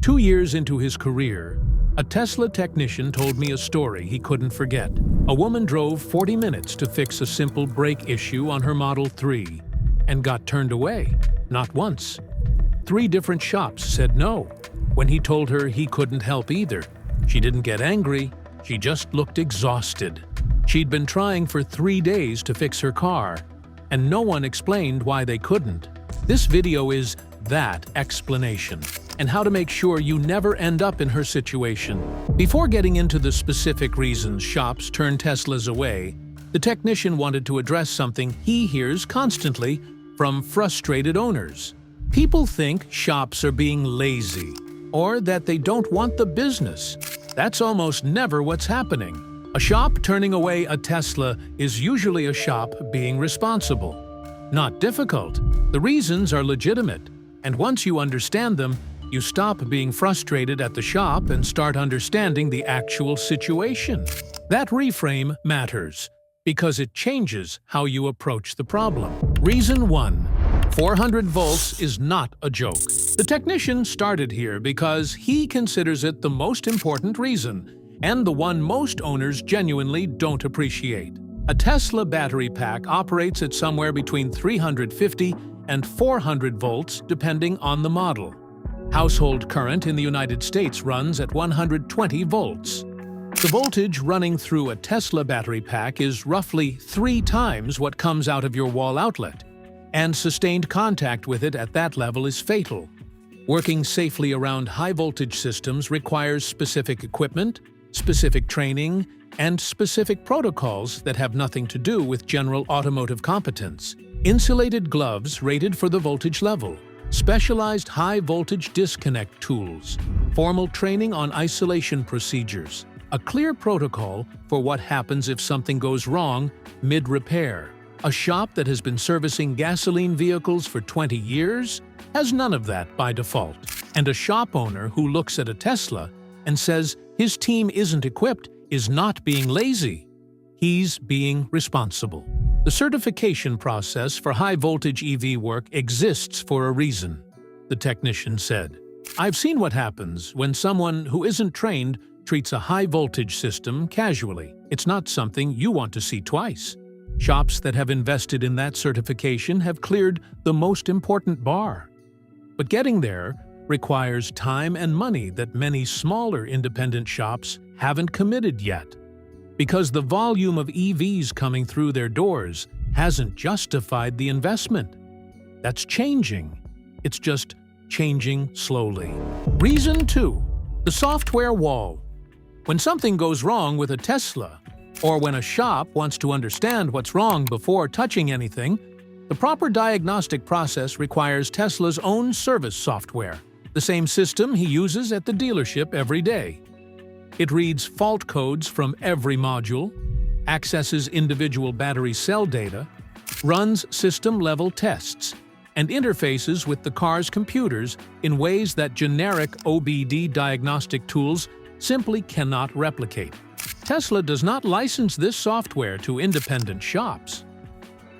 2 years into his career, a Tesla technician told me a story he couldn't forget. A woman drove 40 minutes to fix a simple brake issue on her Model 3 and got turned away, not once. 3 different shops said no when he told her he couldn't help either. She didn't get angry, she just looked exhausted. She'd been trying for 3 days to fix her car, and no one explained why they couldn't. This video is that explanation, and how to make sure you never end up in her situation. Before getting into the specific reasons shops turn Teslas away, the technician wanted to address something he hears constantly from frustrated owners. People think shops are being lazy, or that they don't want the business. That's almost never what's happening. A shop turning away a Tesla is usually a shop being responsible. Not difficult. The reasons are legitimate, and once you understand them, you stop being frustrated at the shop and start understanding the actual situation. That reframe matters, because it changes how you approach the problem. Reason 1. 400 volts is not a joke. The technician started here because he considers it the most important reason, and the one most owners genuinely don't appreciate. A Tesla battery pack operates at somewhere between 350 and 400 volts depending on the model. Household current in the United States runs at 120 volts. The voltage running through a Tesla battery pack is roughly 3 times what comes out of your wall outlet, and sustained contact with it at that level is fatal. Working safely around high-voltage systems requires specific equipment, specific training, and specific protocols that have nothing to do with general automotive competence. Insulated gloves rated for the voltage level, specialized high-voltage disconnect tools, formal training on isolation procedures, a clear protocol for what happens if something goes wrong mid-repair. A shop that has been servicing gasoline vehicles for 20 years has none of that by default. And a shop owner who looks at a Tesla and says his team isn't equipped is not being lazy. He's being responsible. The certification process for high-voltage EV work exists for a reason, the technician said. I've seen what happens when someone who isn't trained treats a high-voltage system casually. It's not something you want to see twice. Shops that have invested in that certification have cleared the most important bar. But getting there requires time and money that many smaller independent shops haven't committed yet, because the volume of EVs coming through their doors hasn't justified the investment. That's changing. It's just changing slowly. Reason 2. The software wall. When something goes wrong with a Tesla, or when a shop wants to understand what's wrong before touching anything, the proper diagnostic process requires Tesla's own service software, the same system he uses at the dealership every day. It reads fault codes from every module, accesses individual battery cell data, runs system-level tests, and interfaces with the car's computers in ways that generic OBD diagnostic tools simply cannot replicate. Tesla does not license this software to independent shops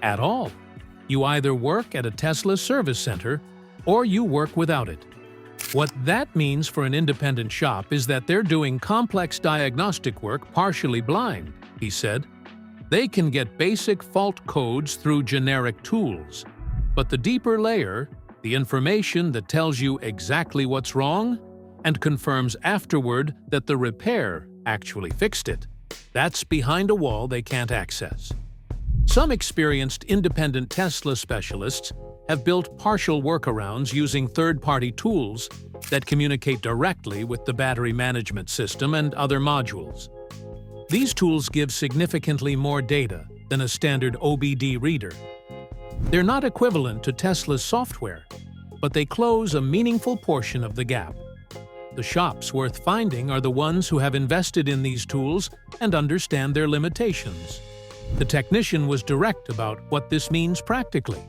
at all. You either work at a Tesla service center or you work without it. What that means for an independent shop is that they're doing complex diagnostic work partially blind, he said. They can get basic fault codes through generic tools, but the deeper layer, the information that tells you exactly what's wrong and confirms afterward that the repair actually fixed it, that's behind a wall they can't access. Some experienced independent Tesla specialists have built partial workarounds using third-party tools that communicate directly with the battery management system and other modules. These tools give significantly more data than a standard OBD reader. They're not equivalent to Tesla's software, but they close a meaningful portion of the gap. The shops worth finding are the ones who have invested in these tools and understand their limitations. The technician was direct about what this means practically.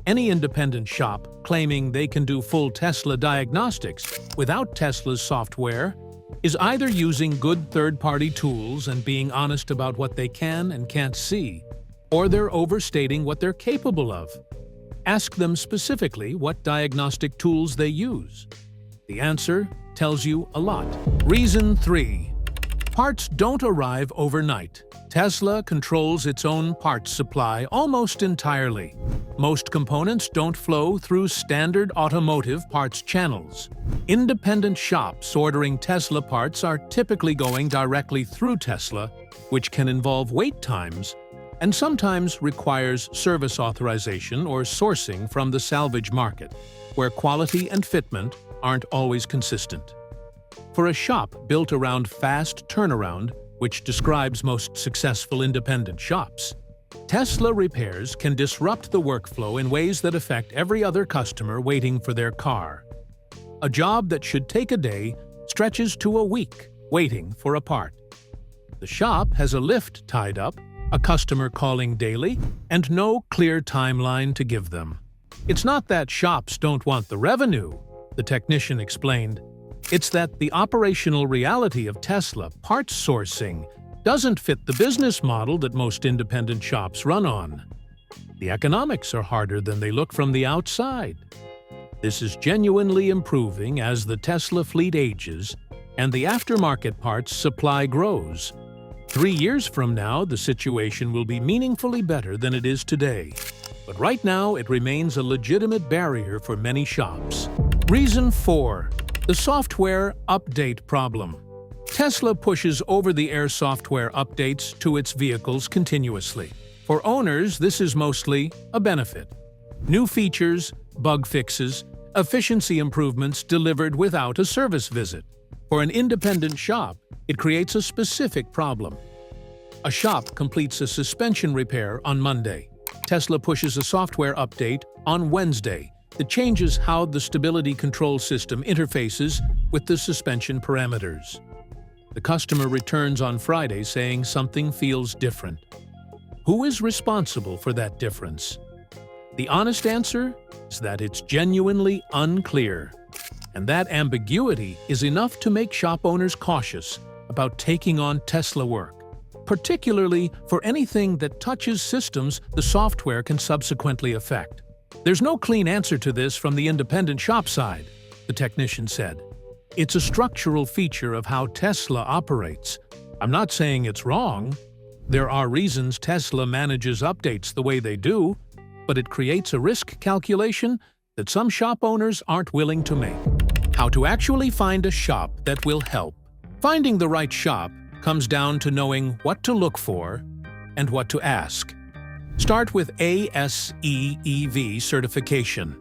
Any independent shop claiming they can do full Tesla diagnostics without Tesla's software is either using good third-party tools and being honest about what they can and can't see, or they're overstating what they're capable of. Ask them specifically what diagnostic tools they use. The answer tells you a lot. Reason 3. Parts don't arrive overnight. Tesla controls its own parts supply almost entirely. Most components don't flow through standard automotive parts channels. Independent shops ordering Tesla parts are typically going directly through Tesla, which can involve wait times and sometimes requires service authorization or sourcing from the salvage market, where quality and fitment aren't always consistent. For a shop built around fast turnaround, which describes most successful independent shops, Tesla repairs can disrupt the workflow in ways that affect every other customer waiting for their car. A job that should take a day stretches to a week waiting for a part. The shop has a lift tied up, a customer calling daily, and no clear timeline to give them. It's not that shops don't want the revenue, the technician explained. It's that the operational reality of Tesla parts sourcing doesn't fit the business model that most independent shops run on. The economics are harder than they look from the outside. This is genuinely improving as the Tesla fleet ages and the aftermarket parts supply grows. 3 years from now, the situation will be meaningfully better than it is today. But right now, it remains a legitimate barrier for many shops. Reason 4. The software update problem. Tesla pushes over-the-air software updates to its vehicles continuously. For owners, this is mostly a benefit. New features, bug fixes, efficiency improvements delivered without a service visit. For an independent shop, it creates a specific problem. A shop completes a suspension repair on Monday. Tesla pushes a software update on Wednesday that changes how the stability control system interfaces with the suspension parameters. The customer returns on Friday saying something feels different. Who is responsible for that difference? The honest answer is that it's genuinely unclear. And that ambiguity is enough to make shop owners cautious about taking on Tesla work, particularly for anything that touches systems the software can subsequently affect. There's no clean answer to this from the independent shop side, the technician said. It's a structural feature of how Tesla operates. I'm not saying it's wrong. There are reasons Tesla manages updates the way they do, but it creates a risk calculation that some shop owners aren't willing to make. How to actually find a shop that will help. Finding the right shop comes down to knowing what to look for and what to ask. Start with ASEEV certification.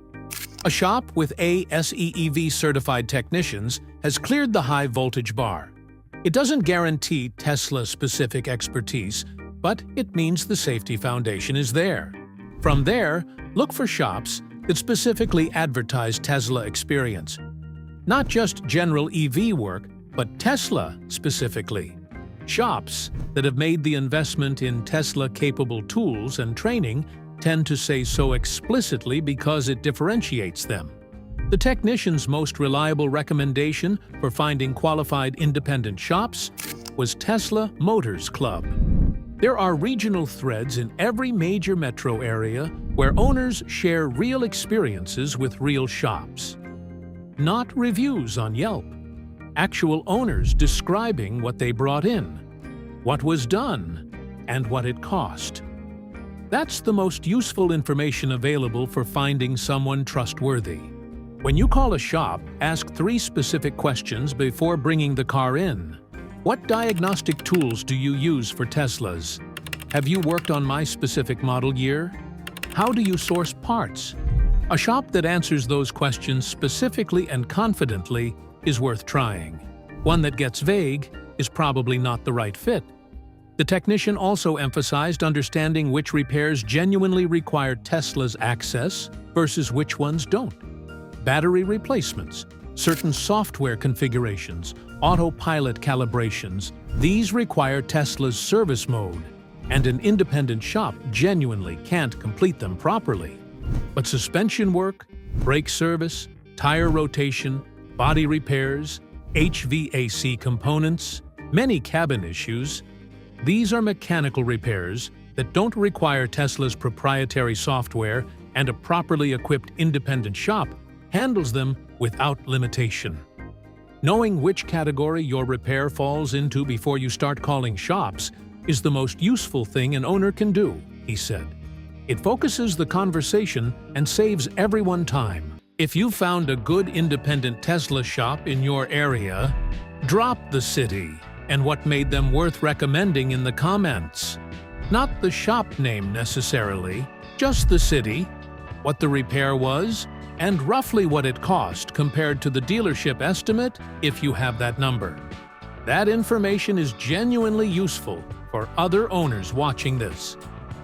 A shop with ASEEV certified technicians has cleared the high voltage bar. It doesn't guarantee Tesla-specific expertise, but it means the safety foundation is there. From there, look for shops that specifically advertise Tesla experience. Not just general EV work, but Tesla specifically. Shops that have made the investment in Tesla-capable tools and training tend to say so explicitly because it differentiates them. The technician's most reliable recommendation for finding qualified independent shops was Tesla Motors Club. There are regional threads in every major metro area where owners share real experiences with real shops. Not reviews on Yelp. Actual owners describing what they brought in, what was done, and what it cost. That's the most useful information available for finding someone trustworthy. When you call a shop, ask 3 specific questions before bringing the car in. What diagnostic tools do you use for Teslas? Have you worked on my specific model year? How do you source parts? A shop that answers those questions specifically and confidently is worth trying. One that gets vague is probably not the right fit. The technician also emphasized understanding which repairs genuinely require Tesla's access versus which ones don't. Battery replacements, certain software configurations, autopilot calibrations, these require Tesla's service mode, and an independent shop genuinely can't complete them properly. But suspension work, brake service, tire rotation, body repairs, HVAC components, many cabin issues, these are mechanical repairs that don't require Tesla's proprietary software, and a properly equipped independent shop handles them without limitation. Knowing which category your repair falls into before you start calling shops is the most useful thing an owner can do, he said. It focuses the conversation and saves everyone time. If you found a good independent Tesla shop in your area, drop the city and what made them worth recommending in the comments. Not the shop name necessarily, just the city, what the repair was, and roughly what it cost compared to the dealership estimate if you have that number. That information is genuinely useful for other owners watching this.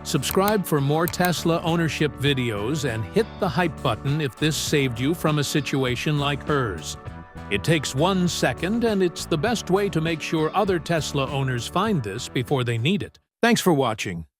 Subscribe for more Tesla ownership videos and hit the hype button if this saved you from a situation like hers. It takes 1 second and it's the best way to make sure other Tesla owners find this before they need it. Thanks for watching.